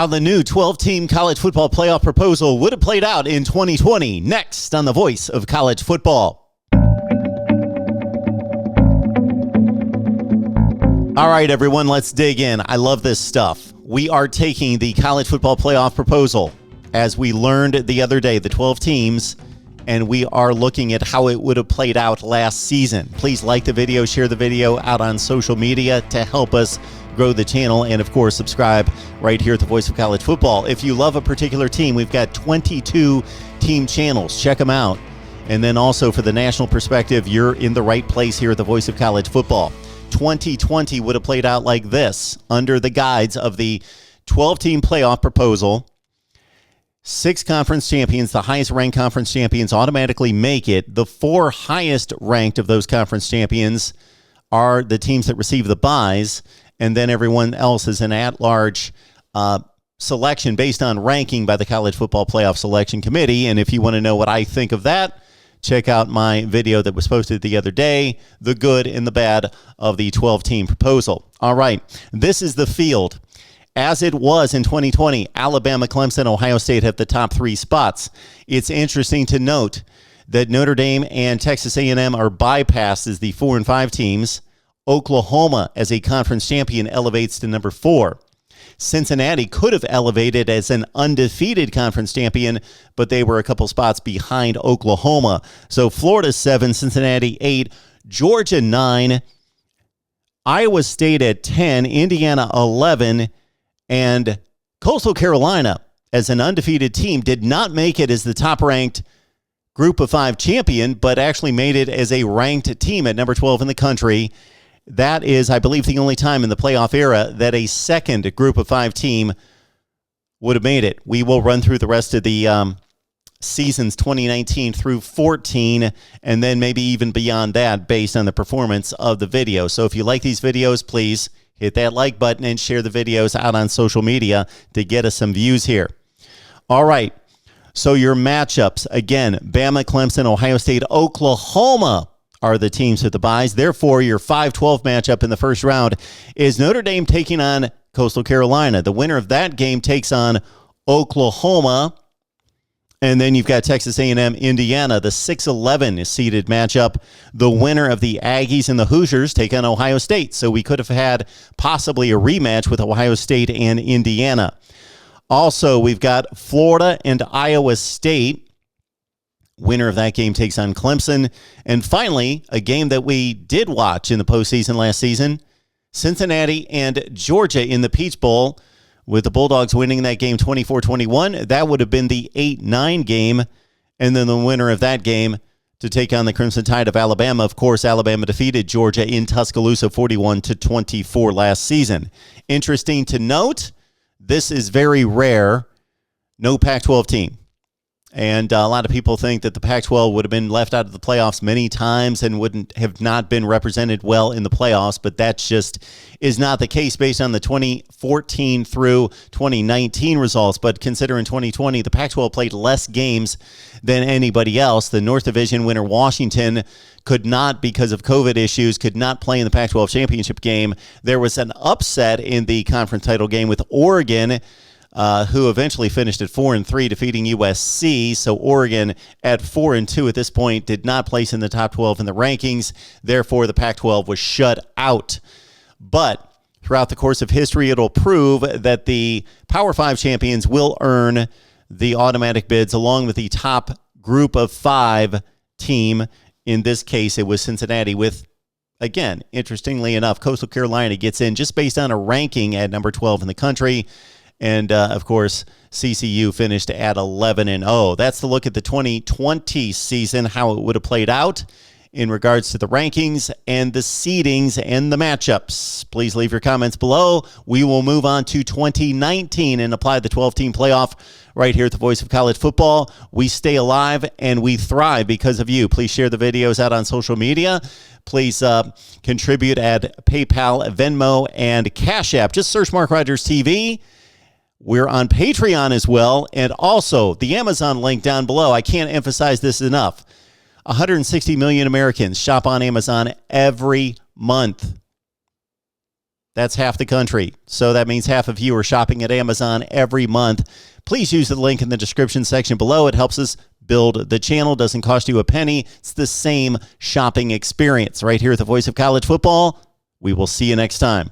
How the new 12-team college football playoff proposal would have played out in 2020. Next on the Voice of College Football. All right, everyone, let's dig in. I love this stuff. We are taking the college football playoff proposal, as we learned the other day, the 12 teams, and we are looking at how it would have played out last season. Please like the video, share the video out on social media to help us grow the channel, and of course subscribe right here at the Voice of College Football. If you love a particular team, we've got 22 team channels. Check them out. And then also for the national perspective, you're in the right place here at the Voice of College Football. 2020 would have played out like this under the guides of the 12-team playoff proposal. 6 conference champions, the highest ranked conference champions, automatically make it. The 4 highest ranked of those conference champions are the teams that receive the byes, and then everyone else is an at-large selection based on ranking by the College Football Playoff Selection Committee. And if you want to know what I think of that, check out my video that was posted the other day, the good and the bad of the 12-team proposal. All right, this is the field. As it was in 2020, Alabama, Clemson, Ohio State have the top 3 spots. It's interesting to note that Notre Dame and Texas A&M are bypassed as the 4 and 5 teams. Oklahoma, as a conference champion, elevates to number 4. Cincinnati could have elevated as an undefeated conference champion, but they were a couple spots behind Oklahoma. So Florida 7, Cincinnati 8, Georgia 9, Iowa State at 10, Indiana 11, and Coastal Carolina, as an undefeated team, did not make it as the top-ranked Group of 5 champion, but actually made it as a ranked team at number 12 in the country. That is, I believe, the only time in the playoff era that a second Group of 5 team would have made it. We will run through the rest of the seasons 2019 through 14, and then maybe even beyond that based on the performance of the video. So if you like these videos, please hit that like button and share the videos out on social media to get us some views here. All right, so your matchups, again, Bama, Clemson, Ohio State, Oklahoma are the teams with the byes. Therefore, your 5-12 matchup in the first round is Notre Dame taking on Coastal Carolina. The winner of that game takes on Oklahoma. And then you've got Texas A&M, Indiana, the 6-11 seeded matchup. The winner of the Aggies and the Hoosiers take on Ohio State. So we could have had possibly a rematch with Ohio State and Indiana. Also, we've got Florida and Iowa State. Winner of that game takes on Clemson. And finally, a game that we did watch in the postseason last season, Cincinnati and Georgia in the Peach Bowl, with the Bulldogs winning that game 24-21. That would have been the 8-9 game. And then the winner of that game to take on the Crimson Tide of Alabama. Of course, Alabama defeated Georgia in Tuscaloosa 41-24 last season. Interesting to note, this is very rare. No Pac-12 team. And a lot of people think that the Pac-12 would have been left out of the playoffs many times and wouldn't have not been represented well in the playoffs, but that just is not the case based on the 2014 through 2019 results. But considering 2020, the Pac-12 played less games than anybody else. The North Division winner Washington could not, because of COVID issues, could not play in the Pac-12 championship game. There was an upset in the conference title game with Oregon, who eventually finished at 4-3, defeating USC. So Oregon at 4-2 at this point did not place in the top 12 in the rankings. Therefore, the Pac-12 was shut out. But throughout the course of history, it'll prove that the Power 5 champions will earn the automatic bids along with the top Group of 5 team. In this case, it was Cincinnati with, again, interestingly enough, Coastal Carolina gets in just based on a ranking at number 12 in the country. And, of course, CCU finished at 11-0. That's the look at the 2020 season, how it would have played out in regards to the rankings and the seedings and the matchups. Please leave your comments below. We will move on to 2019 and apply the 12-team playoff right here at the Voice of College Football. We stay alive and we thrive because of you. Please share the videos out on social media. Please contribute at PayPal, Venmo, and Cash App. Just search MarkRogersTV. We're on Patreon as well, and also the Amazon link down below. I can't emphasize this enough. 160 million Americans shop on Amazon every month. That's half the country. So that means half of you are shopping at Amazon every month. Please use the link in the description section below. It helps us build the channel. Doesn't cost you a penny. It's the same shopping experience right here at the Voice of College Football. We will see you next time.